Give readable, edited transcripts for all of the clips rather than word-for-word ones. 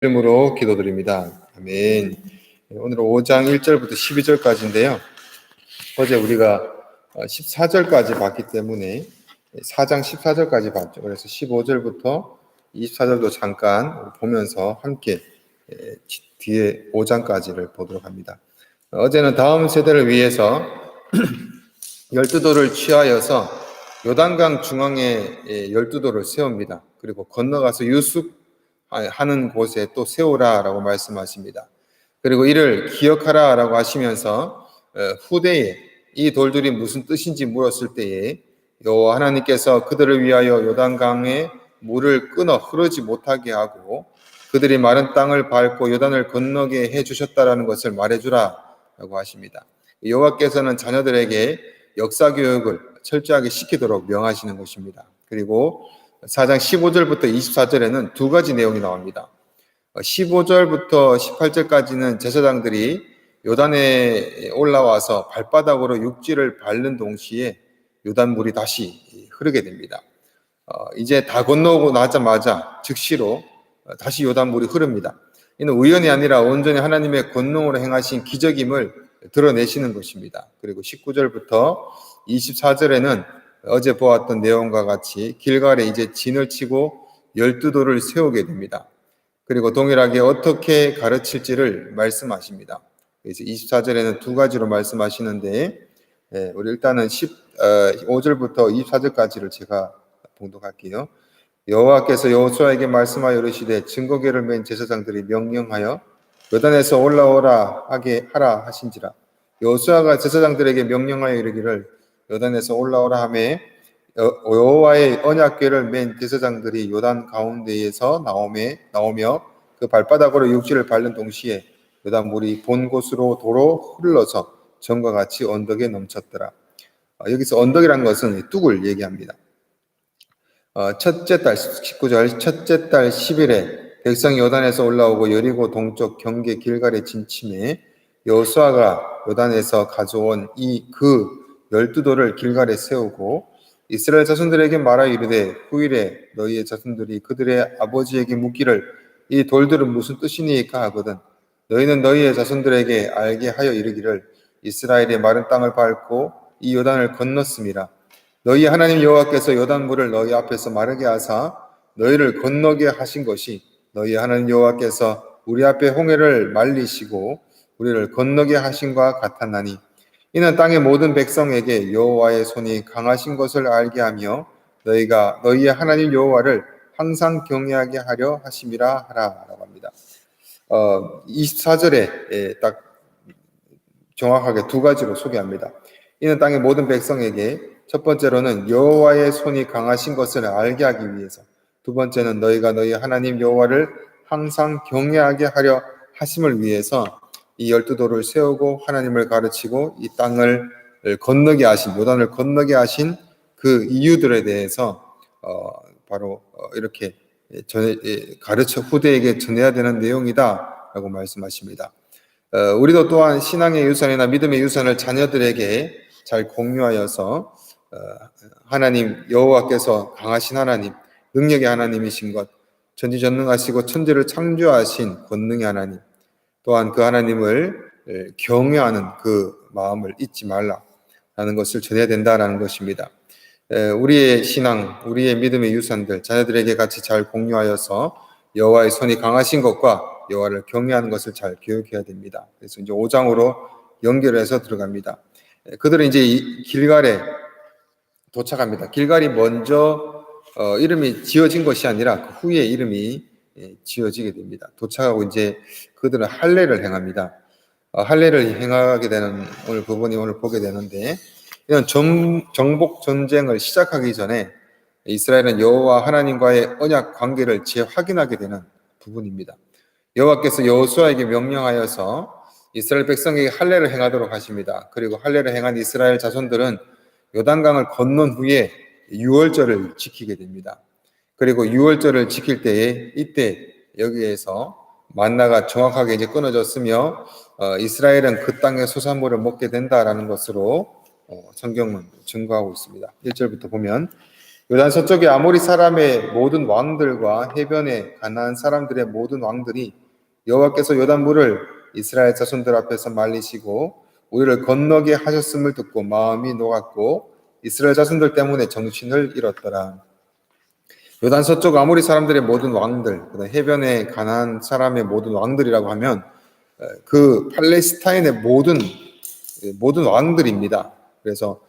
이름으로 기도드립니다. 아멘. 오늘은 5장 1절부터 12절까지인데요. 어제 우리가 14절까지 봤기 때문에 4장 14절까지 봤죠. 그래서 15절부터 24절도 잠깐 보면서 함께 뒤에 5장까지를 보도록 합니다. 어제는 다음 세대를 위해서 12도를 취하여서 요단강 중앙에 12도를 세웁니다. 그리고 건너가서 유숙하는 곳에 또 세우라라고 말씀하십니다. 그리고 이를 기억하라라고 하시면서 후대에 이 돌들이 무슨 뜻인지 물었을 때에 여호와 하나님께서 그들을 위하여 요단강에 물을 끊어 흐르지 못하게 하고 그들이 마른 땅을 밟고 요단을 건너게 해주셨다라는 것을 말해주라라고 하십니다. 여호와께서는 자녀들에게 역사 교육을 철저하게 시키도록 명하시는 것입니다. 그리고 4장 15절부터 24절에는 두 가지 내용이 나옵니다. 15절부터 18절까지는 제사장들이 요단에 올라와서 발바닥으로 육지를 밟는 동시에 요단물이 다시 흐르게 됩니다. 이제 다 건너고 나자마자 즉시로 다시 요단물이 흐릅니다. 이는 우연이 아니라 온전히 하나님의 권능으로 행하신 기적임을 드러내시는 것입니다. 그리고 19절부터 24절에는 어제 보았던 내용과 같이 길갈에 이제 진을 치고 12도를 세우게 됩니다. 그리고 동일하게 어떻게 가르칠지를 말씀하십니다. 그래서 24절에는 두 가지로 말씀하시는데 우리 일단은 15절부터 24절까지를 제가 봉독할게요. 여호와께서 여호수아에게 말씀하여 이르시되 증거궤를 맨 제사장들이 명령하여 요단에서 올라오라 하게 하라 하신지라. 여호수아가 제사장들에게 명령하여 이르기를 요단에서 올라오라 하매 여호와의 언약궤를 맨 제사장들이 요단 가운데에서 나오며 그 발바닥으로 육지를 밟는 동시에 요단 물이 본 곳으로 도로 흘러서 전과 같이 언덕에 넘쳤더라. 여기서 언덕이라는 것은 뚝을 얘기합니다. 첫째 달 19절 첫째 달 10일에 백성이 요단에서 올라오고 여리고 동쪽 경계 길갈에 진침해 여호수아가 요단에서 가져온 그 12도를 길갈에 세우고 이스라엘 자손들에게 말하여 이르되 후일에 너희의 자손들이 그들의 아버지에게 묻기를 이 돌들은 무슨 뜻이니까 하거든 너희는 너희의 자손들에게 알게 하여 이르기를 이스라엘의 마른 땅을 밟고 이 요단을 건넜음이라. 너희 하나님 여호와께서 요단물을 너희 앞에서 마르게 하사 너희를 건너게 하신 것이 너희 하나님 여호와께서 우리 앞에 홍해를 말리시고 우리를 건너게 하신과 같았나니 이는 땅의 모든 백성에게 여호와의 손이 강하신 것을 알게 하며 너희가 너희의 하나님 여호와를 항상 경외하게 하려 하심이라 하라라고 합니다. 24절에 딱 정확하게 두 가지로 소개합니다. 이는 땅의 모든 백성에게 첫 번째로는 여호와의 손이 강하신 것을 알게 하기 위해서, 두 번째는 너희가 너희 하나님 여호와를 항상 경외하게 하려 하심을 위해서 이 12도를 세우고 하나님을 가르치고 이 땅을 건너게 하신, 요단을 건너게 하신 그 이유들에 대해서 바로 이렇게 가르쳐 후대에게 전해야 되는 내용이다라고 말씀하십니다. 우리도 또한 신앙의 유산이나 믿음의 유산을 자녀들에게 잘 공유하여서 하나님 여호와께서 강하신 하나님, 능력의 하나님이신 것, 전지전능하시고 천지를 창조하신 권능의 하나님, 또한 그 하나님을 경외하는 그 마음을 잊지 말라라는 것을 전해야 된다라는 것입니다. 우리의 신앙, 우리의 믿음의 유산들 자녀들에게 같이 잘 공유하여서 여호와의 손이 강하신 것과 여호와를 경외하는 것을 잘 교육해야 됩니다. 그래서 이제 5장으로 연결해서 들어갑니다. 그들은 이제 길갈에 도착합니다. 길갈이 먼저 이름이 지어진 것이 아니라 그 후에 이름이 지어지게 됩니다. 도착하고 이제 그들은 할례를 행합니다. 할례를 행하게 되는 오늘 부분이 오늘 보게 되는데 이런 정복 전쟁을 시작하기 전에 이스라엘은 여호와 하나님과의 언약 관계를 재확인하게 되는 부분입니다. 여호와께서 여호수아에게 명령하여서 이스라엘 백성에게 할례를 행하도록 하십니다. 그리고 할례를 행한 이스라엘 자손들은 요단강을 건넌 후에 유월절을 지키게 됩니다. 그리고 유월절을 지킬 때에 이때 여기에서 만나가 정확하게 이제 끊어졌으며 이스라엘은 그 땅의 소산물을 먹게 된다라는 것으로 성경은 증거하고 있습니다. 1절부터 보면 요단 서쪽의 아모리 사람의 모든 왕들과 해변의 가나안 사람들의 모든 왕들이 여호와께서 요단 물을 이스라엘 자손들 앞에서 말리시고 우리를 건너게 하셨음을 듣고 마음이 녹았고 이스라엘 자손들 때문에 정신을 잃었더라. 요단 서쪽 아모리 사람들의 모든 왕들, 그다음 해변의 가나안 사람의 모든 왕들이라고 하면 그 팔레스타인의 모든 왕들입니다. 그래서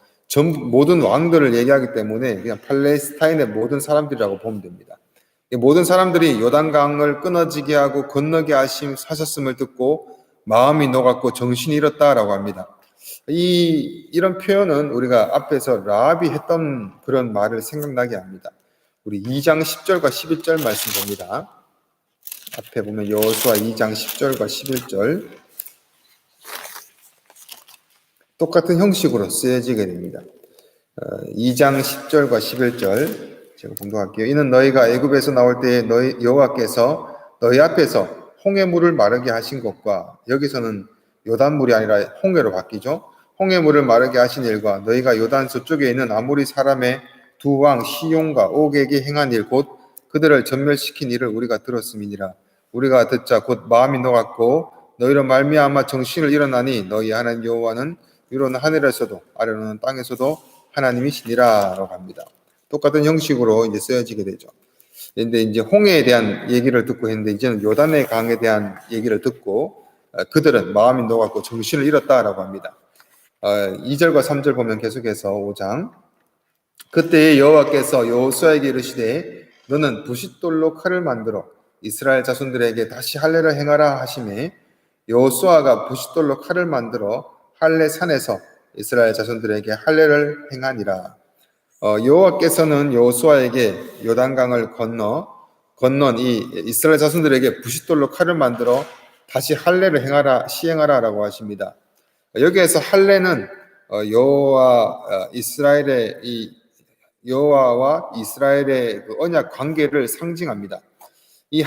모든 왕들을 얘기하기 때문에 그냥 팔레스타인의 모든 사람들이라고 보면 됩니다. 모든 사람들이 요단강을 끊어지게 하고 건너게 하셨음을 듣고 마음이 녹았고 정신이 잃었다라고 합니다. 이런 표현은 우리가 앞에서 라합이 했던 그런 말을 생각나게 합니다. 우리 2장 10절과 11절 말씀 봅니다. 앞에 보면 여호수아 2장 10절과 11절 똑같은 형식으로 쓰여지게 됩니다. 2장 10절과 11절 제가 공독할게요. 이는 너희가 애굽에서 나올 때에 너희 여호와께서 너희 앞에서 홍해물을 마르게 하신 것과 여기서는 요단물이 아니라 홍해로 바뀌죠. 홍해물을 마르게 하신 일과 너희가 요단 서쪽에 있는 아모리 사람의 두 왕 시온과 옥에게 행한 일 곧 그들을 전멸시킨 일을 우리가 들었음이니라. 우리가 듣자 곧 마음이 녹았고 너희로 말미암아 정신을 잃어나니 너희 하나님 여호와는 위로는 하늘에서도 아래로는 땅에서도 하나님이시니라라고 합니다. 똑같은 형식으로 이제 쓰여지게 되죠. 근데 이제 홍해에 대한 얘기를 듣고 했는데 이제는 요단의 강에 대한 얘기를 듣고 그들은 마음이 녹았고 정신을 잃었다라고 합니다. 2절과 3절 보면 계속해서 5장 그때 여호와께서 여호수아에게 이르시되 너는 부싯돌로 칼을 만들어 이스라엘 자손들에게 다시 할례를 행하라 하시매 여호수아가 부싯돌로 칼을 만들어 할례 산에서 이스라엘 자손들에게 할례를 행하니라. 여호와께서는 여호수아에게 요단강을 건넌 이 이스라엘 자손들에게 부싯돌로 칼을 만들어 다시 할례를 시행하라라고 하십니다. 여기에서 할례는 여호와와 이스라엘의 그 언약 관계를 상징합니다. 이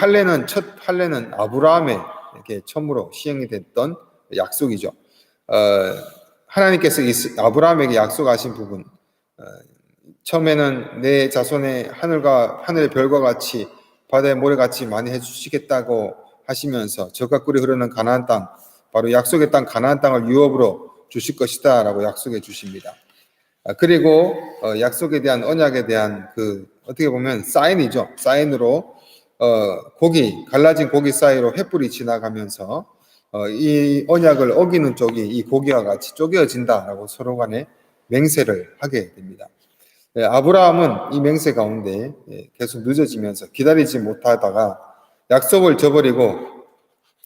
첫 할례는 아브라함에 이렇게 처음으로 시행이 됐던 약속이죠. 하나님께서 아브라함에게 약속하신 부분, 처음에는 내 자손의 하늘의 별과 같이 바다의 모래같이 많이 해주시겠다고 하시면서 적과 꿀이 흐르는 가나안 땅, 바로 약속의 땅 가나안 땅을 유업으로 주실 것이다라고 약속해 주십니다. 그리고 약속에 대한 언약에 대한 어떻게 보면 사인이죠. 사인으로 갈라진 고기 사이로 횃불이 지나가면서 이 언약을 어기는 쪽이 이 고기와 같이 쪼개어진다라고 서로 간에 맹세를 하게 됩니다. 아브라함은 이 맹세 가운데 계속 늦어지면서 기다리지 못하다가 약속을 저버리고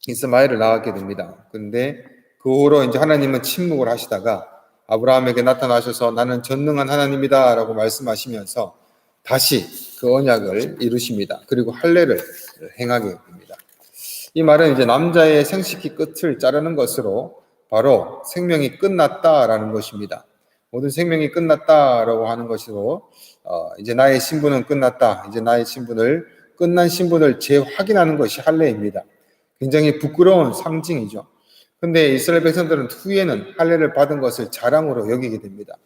이스마엘을 낳게 됩니다. 그런데 그 후로 이제 하나님은 침묵을 하시다가 아브라함에게 나타나셔서 나는 전능한 하나님이다 라고 말씀하시면서 다시 그 언약을 이루십니다. 그리고 할례를 행하게 됩니다. 이 말은 이제 남자의 생식기 끝을 자르는 것으로 바로 생명이 끝났다라는 것입니다. 모든 생명이 끝났다라고 하는 것으로 이제 나의 신분은 끝났다. 이제 나의 끝난 신분을 재확인하는 것이 할례입니다. 굉장히 부끄러운 상징이죠. 근데 이스라엘 백성들은 후에는 할례를 받은 것을 자랑으로 여기게 됩니다.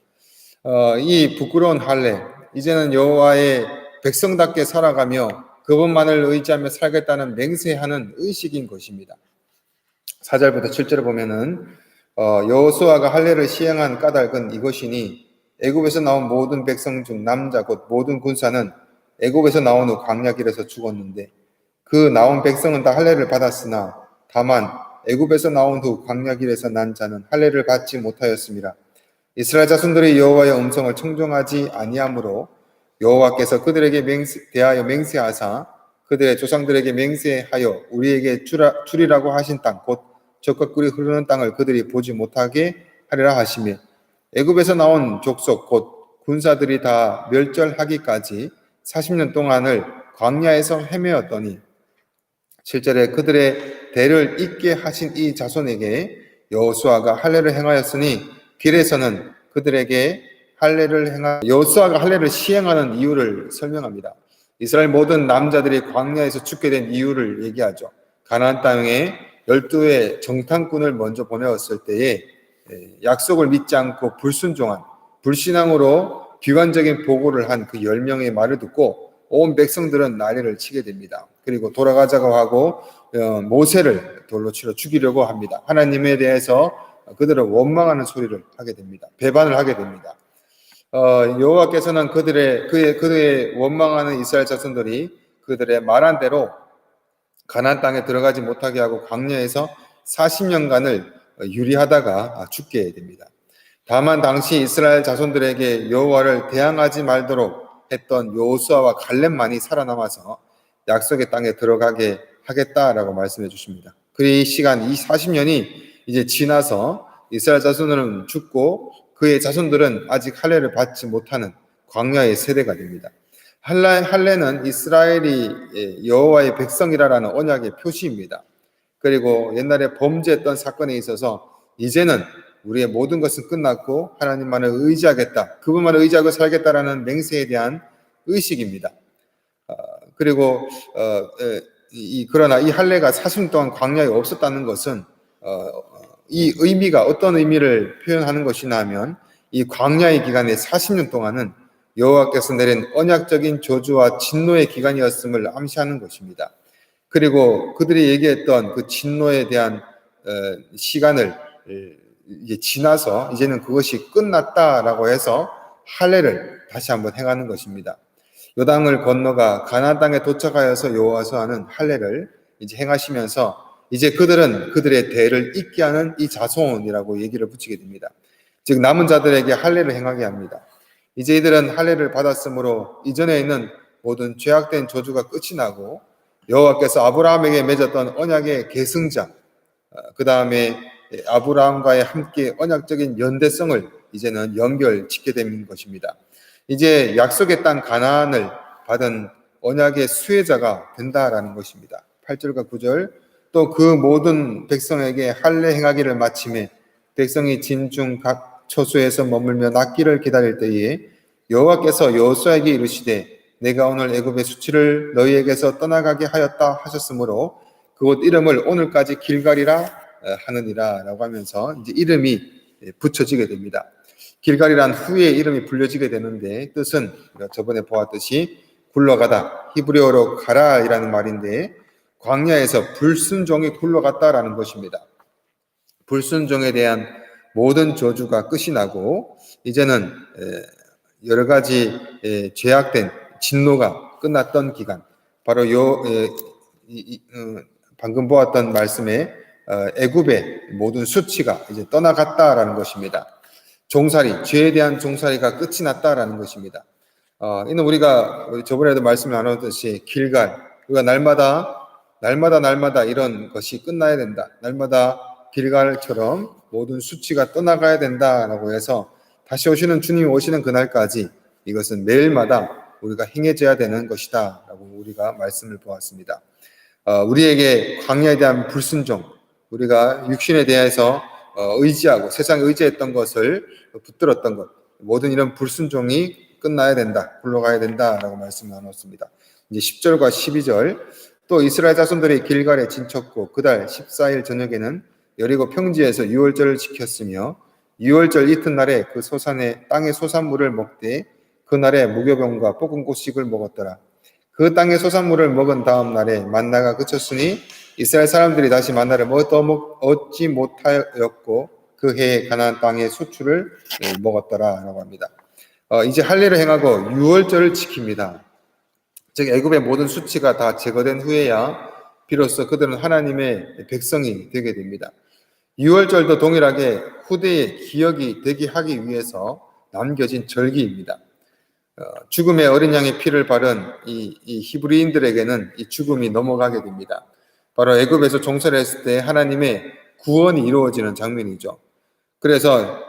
이 부끄러운 할례, 이제는 여호와의 백성답게 살아가며 그분만을 의지하며 살겠다는 맹세하는 의식인 것입니다. 4절부터 7절을 보면은 여호수아가 할례를 시행한 까닭은 이것이니 애굽에서 나온 모든 백성 중 남자 곧 모든 군사는 애굽에서 나온 후 광야길에서 죽었는데 그 나온 백성은 다 할례를 받았으나 다만 애굽에서 나온 후 광야길에서 난 자는 할례를 받지 못하였습니다. 이스라엘 자손들이 여호와의 음성을 청종하지 아니하므로 여호와께서 그들에게 대하여 맹세하사 그들의 조상들에게 맹세하여 우리에게 주리라고 하신 땅 곧 젖과 꿀이 흐르는 땅을 그들이 보지 못하게 하리라 하시며 애굽에서 나온 족속 곧 군사들이 다 멸절하기까지 40년 동안을 광야에서 헤매었더니 7절에 그들의 대를 잇게 하신 이 자손에게 여호수아가 할례를 행하였으니 길에서는 그들에게 여호수아가 할례를 시행하는 이유를 설명합니다. 이스라엘 모든 남자들이 광야에서 죽게 된 이유를 얘기하죠. 가나안 땅에 12의 정탐꾼을 먼저 보내었을 때에 약속을 믿지 않고 불순종한 불신앙으로 비관적인 보고를 한 그 10명의 말을 듣고 온 백성들은 난리를 치게 됩니다. 그리고 돌아가자고 하고 모세를 돌로 치러 죽이려고 합니다. 하나님에 대해서 그들은 원망하는 소리를 하게 됩니다. 배반을 하게 됩니다. 여호와께서는 그들의 원망하는 이스라엘 자손들이 그들의 말한 대로 가나안 땅에 들어가지 못하게 하고 광야에서 40년간을 유리하다가 죽게 됩니다. 다만 당시 이스라엘 자손들에게 여호와를 대항하지 말도록 했던 여호수아와 갈렙만이 살아남아서 약속의 땅에 들어가게 하겠다라고 말씀해 주십니다. 그 시간, 이 40년이 이제 지나서 이스라엘 자손들은 죽고 그의 자손들은 아직 할례를 받지 못하는 광야의 세대가 됩니다. 할례는 이스라엘이 여호와의 백성이라는 언약의 표시입니다. 그리고 옛날에 범죄했던 사건에 있어서 이제는 우리의 모든 것은 끝났고 하나님만을 의지하겠다, 그분만을 의지하고 살겠다라는 맹세에 대한 의식입니다. 그리고 그러나 이 할례가 40년 동안 광야에 없었다는 것은 이 의미가 어떤 의미를 표현하는 것이냐 하면 이 광야의 기간에 40년 동안은 여호와께서 내린 언약적인 저주와 진노의 기간이었음을 암시하는 것입니다. 그리고 그들이 얘기했던 그 진노에 대한 시간을 이제 지나서 이제는 그것이 끝났다라고 해서 할례를 다시 한번 행하는 것입니다. 요단을 건너가 가나안 땅에 도착하여서 여호와께서는 할례를 이제 행하시면서 이제 그들은 그들의 대를 잇게 하는 이 자손이라고 얘기를 붙이게 됩니다. 즉 남은 자들에게 할례를 행하게 합니다. 이제 이들은 할례를 받았으므로 이전에 있는 모든 죄악된 저주가 끝이 나고 여호와께서 아브라함에게 맺었던 언약의 계승자, 그 다음에 아브라함과의 함께 언약적인 연대성을 이제는 연결짓게 되는 것입니다. 이제 약속의 땅 가나안을 받은 언약의 수혜자가 된다라는 것입니다. 8절과 9절, 또 그 모든 백성에게 할례 행하기를 마침에 백성이 진중 각 처소에서 머물며 낫기를 기다릴 때에 여호와께서 여호수아에게 이르시되 내가 오늘 애굽의 수치를 너희에게서 떠나가게 하였다 하셨으므로 그곳 이름을 오늘까지 길갈이라 하느니라 라고 하면서 이제 이름이 붙여지게 됩니다. 길갈이란 후에 이름이 불려지게 되는데 뜻은 저번에 보았듯이 굴러가다, 히브리어로 가라이라는 말인데 광야에서 불순종이 굴러갔다라는 것입니다. 불순종에 대한 모든 저주가 끝이 나고 이제는 여러 가지 죄악된 진노가 끝났던 기간, 바로 방금 보았던 말씀에 애굽의 모든 수치가 이제 떠나갔다라는 것입니다. 종살이, 죄에 대한 종살이가 끝이 났다라는 것입니다. 이는 우리가 저번에도 말씀을 나눴듯이 길갈, 우리가 날마다 이런 것이 끝나야 된다. 날마다 길갈처럼 모든 수치가 떠나가야 된다라고 해서 다시 오시는 주님이 오시는 그날까지 이것은 매일마다 우리가 행해져야 되는 것이다 라고 우리가 말씀을 보았습니다. 우리에게 광야에 대한 불순종, 우리가 육신에 대해서 의지하고 세상에 의지했던 것을 붙들었던 것, 모든 이런 불순종이 끝나야 된다, 굴러가야 된다라고 말씀을 나눴습니다. 이제 10절과 12절, 또 이스라엘 자손들이 길갈에 진쳤고 그달 14일 저녁에는 여리고 평지에서 유월절을 지켰으며 유월절 이튿날에 그 소산의 땅의 소산물을 먹되 그날에 무교병과 볶은 곡식을 먹었더라. 그 땅의 소산물을 먹은 다음 날에 만나가 그쳤으니 이스라엘 사람들이 다시 만나를 얻지 못하였고 그 해에 가나안 땅의 수출을 먹었더라 라고 합니다. 이제 할례를 행하고 유월절을 지킵니다. 즉 애굽의 모든 수치가 다 제거된 후에야 비로소 그들은 하나님의 백성이 되게 됩니다. 유월절도 동일하게 후대의 기억이 되게 하기 위해서 남겨진 절기입니다. 죽음의 어린 양의 피를 바른 이 히브리인들에게는 이 죽음이 넘어가게 됩니다. 바로 애굽에서 종살이했을 때 하나님의 구원이 이루어지는 장면이죠. 그래서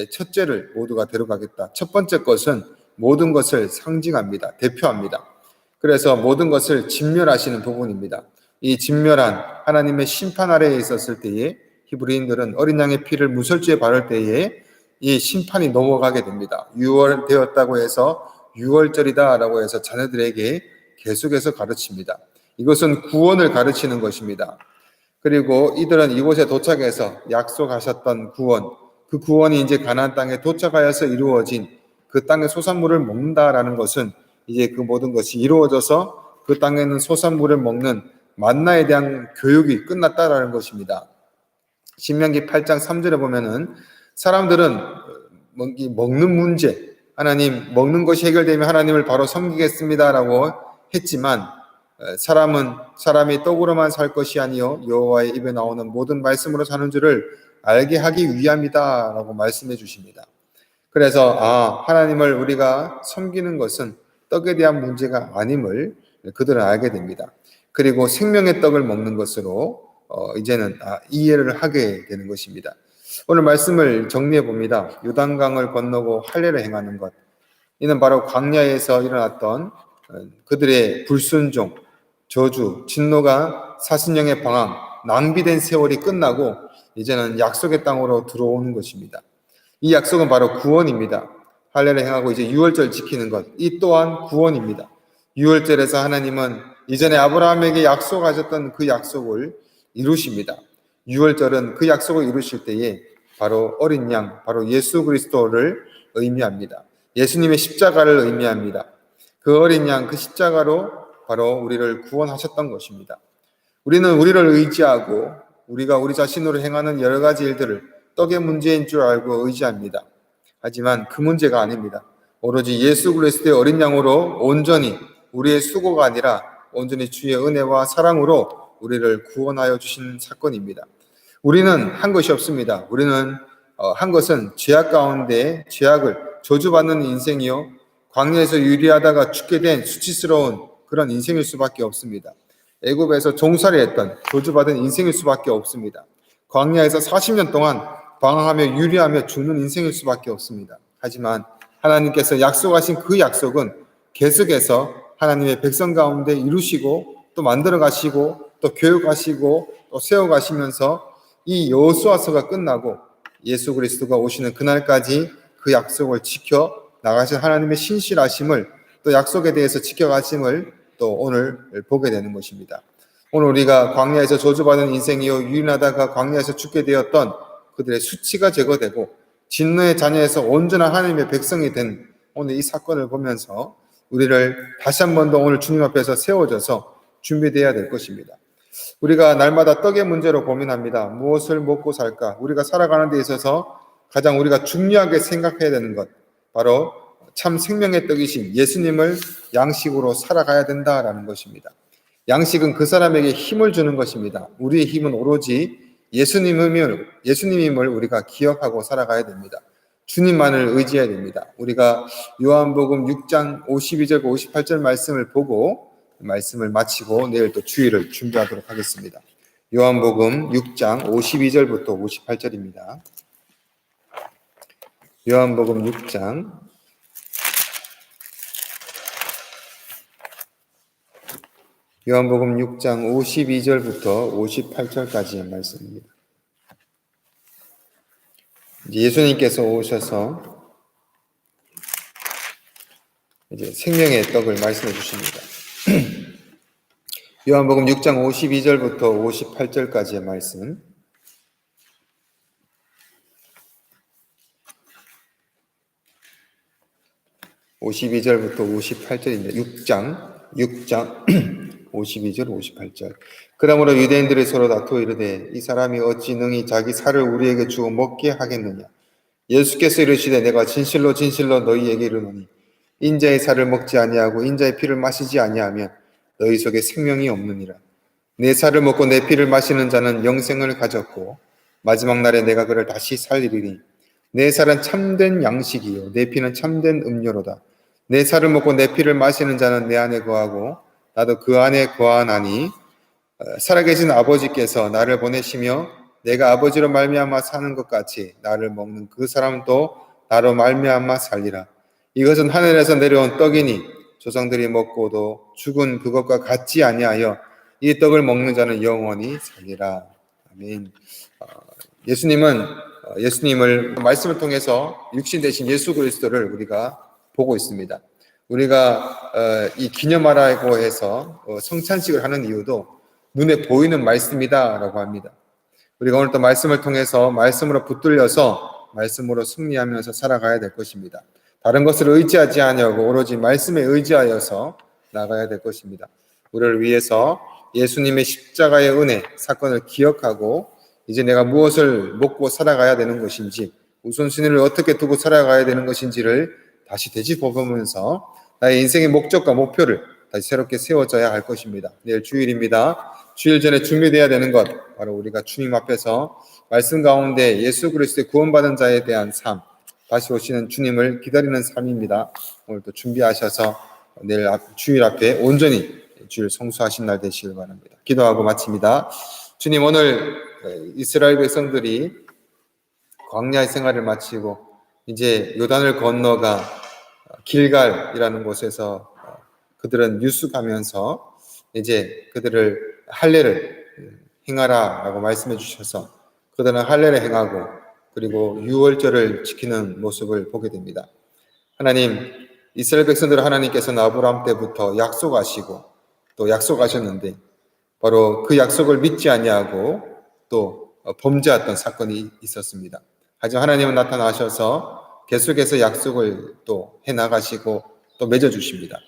첫째를 모두가 데려가겠다. 첫 번째 것은 모든 것을 상징합니다. 대표합니다. 그래서 모든 것을 진멸하시는 부분입니다. 이 진멸한 하나님의 심판 아래에 있었을 때에 히브리인들은 어린 양의 피를 무설주에 바를 때에 이 심판이 넘어가게 됩니다. 유월되었다고 해서 유월절이다라고 해서 자녀들에게 계속해서 가르칩니다. 이것은 구원을 가르치는 것입니다. 그리고 이들은 이곳에 도착해서 약속하셨던 구원, 그 구원이 이제 가나안 땅에 도착하여서 이루어진 그 땅의 소산물을 먹는다라는 것은 이제 그 모든 것이 이루어져서 그 땅에 있는 소산물을 먹는 만나에 대한 교육이 끝났다라는 것입니다. 신명기 8장 3절에 보면은 사람들은 먹는 문제, 하나님 먹는 것이 해결되면 하나님을 바로 섬기겠습니다라고 했지만 사람이 떡으로만 살 것이 아니요 여호와의 입에 나오는 모든 말씀으로 사는 줄을 알게 하기 위함이다라고 말씀해 주십니다. 그래서 하나님을 우리가 섬기는 것은 떡에 대한 문제가 아님을 그들은 알게 됩니다. 그리고 생명의 떡을 먹는 것으로 이제는 이해를 하게 되는 것입니다. 오늘 말씀을 정리해 봅니다. 요단강을 건너고 할례를 행하는 것, 이는 바로 광야에서 일어났던 그들의 불순종, 저주, 진노가 40년의 방황, 낭비된 세월이 끝나고 이제는 약속의 땅으로 들어오는 것입니다. 이 약속은 바로 구원입니다. 할례를 행하고 이제 유월절 지키는 것, 이 또한 구원입니다. 유월절에서 하나님은 이전에 아브라함에게 약속하셨던 그 약속을 이루십니다. 유월절은 그 약속을 이루실 때에 바로 어린 양, 바로 예수 그리스도를 의미합니다. 예수님의 십자가를 의미합니다. 그 어린 양, 그 십자가로 바로 우리를 구원하셨던 것입니다. 우리는 우리를 의지하고 우리가 우리 자신으로 행하는 여러 가지 일들을 떡의 문제인 줄 알고 의지합니다. 하지만 그 문제가 아닙니다. 오로지 예수 그리스도의 어린 양으로 온전히 우리의 수고가 아니라 온전히 주의 은혜와 사랑으로 우리를 구원하여 주신 사건입니다. 우리는 한 것이 없습니다. 우리는 한 것은 죄악 가운데 죄악을 저주받는 인생이요, 광야에서 유리하다가 죽게 된 수치스러운 그런 인생일 수밖에 없습니다. 애굽에서 종살이 했던 저주받은 인생일 수밖에 없습니다. 광야에서 40년 동안 방황하며 유리하며 죽는 인생일 수밖에 없습니다. 하지만 하나님께서 약속하신 그 약속은 계속해서 하나님의 백성 가운데 이루시고 또 만들어 가시고 또 교육하시고 또 세워 가시면서 이 여호수아서가 끝나고 예수 그리스도가 오시는 그날까지 그 약속을 지켜 나가신 하나님의 신실하심을, 또 약속에 대해서 지켜가심을 또 오늘 보게 되는 것입니다. 오늘 우리가 광야에서 저주받은 인생이요 유인하다가 광야에서 죽게 되었던 그들의 수치가 제거되고 진노의 자녀에서 온전한 하나님의 백성이 된 오늘 이 사건을 보면서 우리를 다시 한 번 더 오늘 주님 앞에서 세워져서 준비되어야 될 것입니다. 우리가 날마다 떡의 문제로 고민합니다. 무엇을 먹고 살까? 우리가 살아가는 데 있어서 가장 우리가 중요하게 생각해야 되는 것, 바로 참 생명의 떡이신 예수님을 양식으로 살아가야 된다라는 것입니다. 양식은 그 사람에게 힘을 주는 것입니다. 우리의 힘은 오로지 예수님임을 우리가 기억하고 살아가야 됩니다. 주님만을 의지해야 됩니다. 우리가 요한복음 6장 52절 58절 말씀을 보고 말씀을 마치고 내일 또 주일을 준비하도록 하겠습니다. 요한복음 6장 52절부터 58절입니다. 요한복음 6장 52절부터 58절까지의 말씀입니다. 예수님께서 오셔서 이제 생명의 떡을 말씀해 주십니다. 요한복음 6장 52절부터 58절까지의 말씀. (52절부터 58절입니다) 6장 52절 58절. 그러므로 유대인들이 서로 다투어 이르되 이 사람이 어찌 능히 자기 살을 우리에게 주어 먹게 하겠느냐. 예수께서 이르시되 내가 진실로 진실로 너희에게 이르노니 인자의 살을 먹지 아니하고 인자의 피를 마시지 아니하면 너희 속에 생명이 없느니라. 내 살을 먹고 내 피를 마시는 자는 영생을 가졌고 마지막 날에 내가 그를 다시 살리리니 내 살은 참된 양식이요 내 피는 참된 음료로다. 내 살을 먹고 내 피를 마시는 자는 내 안에 거하고 나도 그 안에 거하나니 살아계신 아버지께서 나를 보내시며 내가 아버지로 말미암아 사는 것 같이 나를 먹는 그 사람도 나로 말미암아 살리라. 이것은 하늘에서 내려온 떡이니 조상들이 먹고도 죽은 그것과 같지 아니하여 이 떡을 먹는 자는 영원히 살리라. 아멘. 예수님을 말씀을 통해서 육신 되신 예수 그리스도를 우리가 보고 있습니다. 우리가 이 기념하라고 해서 성찬식을 하는 이유도 눈에 보이는 말씀이다라고 합니다. 우리가 오늘 또 말씀을 통해서 말씀으로 붙들려서 말씀으로 승리하면서 살아가야 될 것입니다. 다른 것을 의지하지 아니하고 오로지 말씀에 의지하여서 나가야 될 것입니다. 우리를 위해서 예수님의 십자가의 은혜 사건을 기억하고 이제 내가 무엇을 먹고 살아가야 되는 것인지, 우선순위를 어떻게 두고 살아가야 되는 것인지를 다시 되짚어보면서 나의 인생의 목적과 목표를 다시 새롭게 세워져야 할 것입니다. 내일 주일입니다. 주일 전에 준비되어야 되는 것, 바로 우리가 주님 앞에서 말씀 가운데 예수 그리스도의 구원받은 자에 대한 삶, 다시 오시는 주님을 기다리는 삶입니다. 오늘도 준비하셔서 내일 주일 앞에 온전히 주일 성수하신 날 되시길 바랍니다. 기도하고 마칩니다. 주님, 오늘 이스라엘 백성들이 광야의 생활을 마치고 이제 요단을 건너가 길갈이라는 곳에서 그들은 유숙하면서 이제 그들을 할례를 행하라라고 말씀해 주셔서 그들은 할례를 행하고 그리고 유월절을 지키는 모습을 보게 됩니다. 하나님, 이스라엘 백성들을 하나님께서는 아브라함 때부터 약속하시고 또 약속하셨는데 바로 그 약속을 믿지 아니하고 또 범죄했던 사건이 있었습니다. 하지만 하나님은 나타나셔서 계속해서 약속을 또 해나가시고 또 맺어주십니다.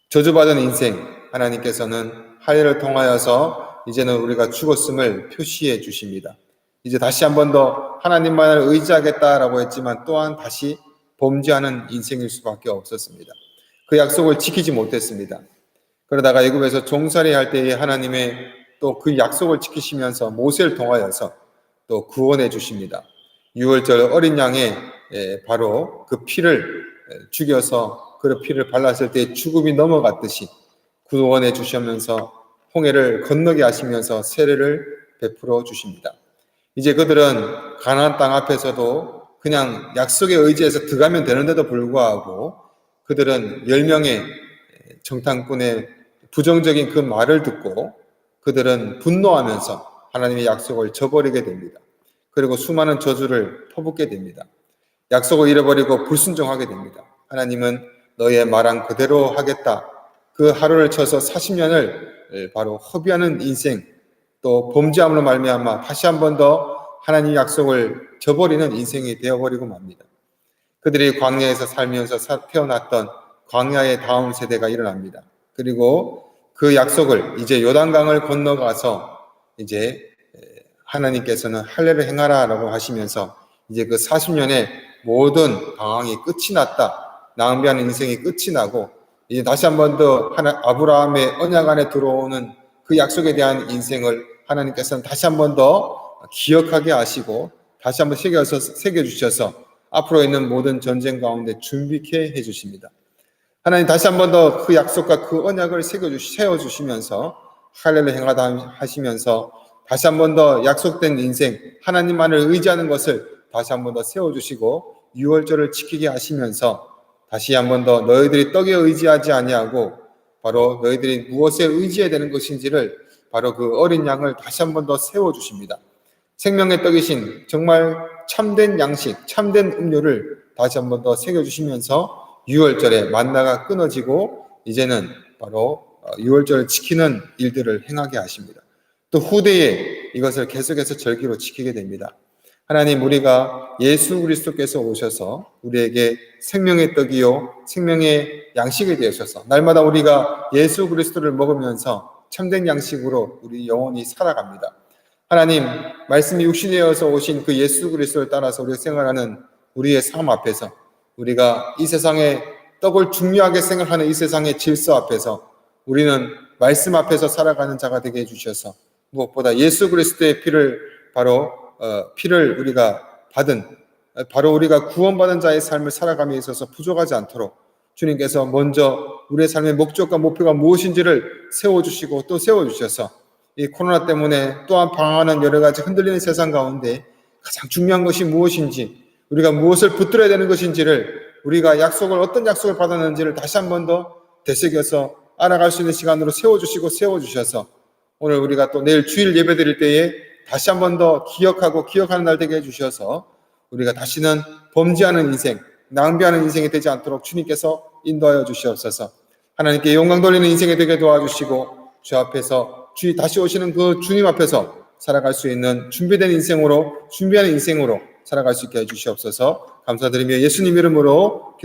저주받은 인생, 하나님께서는 할례를 통하여서 이제는 우리가 죽었음을 표시해 주십니다. 이제 다시 한 번 더 하나님만을 의지하겠다라고 했지만 또한 다시 범죄하는 인생일 수밖에 없었습니다. 그 약속을 지키지 못했습니다. 그러다가 애굽에서 종살이 할 때에 하나님의 또 그 약속을 지키시면서 모세를 통하여서 또 구원해 주십니다. 유월절 어린 양의 바로 그 피를 죽여서 그 피를 발랐을 때 죽음이 넘어갔듯이 구원해 주시면서 홍해를 건너게 하시면서 세례를 베풀어 주십니다. 이제 그들은 가나안 땅 앞에서도 그냥 약속에 의지해서 들어가면 되는데도 불구하고 그들은 10명의 정탐꾼의 부정적인 그 말을 듣고 그들은 분노하면서 하나님의 약속을 저버리게 됩니다. 그리고 수많은 저주를 퍼붓게 됩니다. 약속을 잃어버리고 불순종하게 됩니다. 하나님은 너의 말한 그대로 하겠다. 그 하루를 쳐서 40년을 바로 허비하는 인생, 또 범죄함으로 말미암아 다시 한 번 더 하나님의 약속을 저버리는 인생이 되어버리고 맙니다. 그들이 광야에서 살면서 태어났던 광야의 다음 세대가 일어납니다. 그리고 그 약속을 이제 요단강을 건너가서 이제 하나님께서는 할례를 행하라라고 하시면서 이제 그 40년의 모든 방황이 끝이 났다. 낭비하는 인생이 끝이 나고 이제 다시 한 번 더 아브라함의 언약 안에 들어오는 그 약속에 대한 인생을 하나님께서는 다시 한 번 더 기억하게 하시고 다시 한번 새겨주셔서 앞으로 있는 모든 전쟁 가운데 준비케 해주십니다. 하나님 다시 한 번 더 그 약속과 그 언약을 세워주시면서 할례를 행하다 하시면서 다시 한 번 더 약속된 인생, 하나님만을 의지하는 것을 다시 한 번 더 세워주시고 유월절을 지키게 하시면서 다시 한 번 더 너희들이 떡에 의지하지 아니하고 바로 너희들이 무엇에 의지해야 되는 것인지를 바로 그 어린 양을 다시 한 번 더 세워주십니다. 생명의 떡이신 정말 참된 양식, 참된 음료를 다시 한 번 더 새겨주시면서 유월절에 만나가 끊어지고 이제는 바로 유월절을 지키는 일들을 행하게 하십니다. 또 후대에 이것을 계속해서 절기로 지키게 됩니다. 하나님, 우리가 예수 그리스도께서 오셔서 우리에게 생명의 떡이요 생명의 양식이 되셔서 날마다 우리가 예수 그리스도를 먹으면서 참된 양식으로 우리 영혼이 살아갑니다. 하나님, 말씀이 육신이 되어서 오신 그 예수 그리스도를 따라서 우리가 생활하는 우리의 삶 앞에서 우리가 이 세상에 떡을 중요하게 생각하는 이 세상의 질서 앞에서 우리는 말씀 앞에서 살아가는 자가 되게 해주셔서 무엇보다 예수 그리스도의 피를 우리가 받은 바로 우리가 구원받은 자의 삶을 살아감에 있어서 부족하지 않도록 주님께서 먼저 우리의 삶의 목적과 목표가 무엇인지를 세워주시고 또 세워주셔서 이 코로나 때문에 또한 방황하는 여러 가지 흔들리는 세상 가운데 가장 중요한 것이 무엇인지 우리가 무엇을 붙들어야 되는 것인지를 우리가 어떤 약속을 받았는지를 다시 한 번 더 되새겨서 알아갈 수 있는 시간으로 세워주셔서 오늘 우리가 또 내일 주일 예배 드릴 때에 다시 한 번 더 기억하는 날 되게 해주셔서 우리가 다시는 범죄하는 인생, 낭비하는 인생이 되지 않도록 주님께서 인도하여 주시옵소서. 하나님께 영광 돌리는 인생이 되게 도와주시고 주 앞에서 다시 오시는 그 주님 앞에서 살아갈 수 있는 준비하는 인생으로 살아갈 수 있게 해주시옵소서. 감사드리며 예수님 이름으로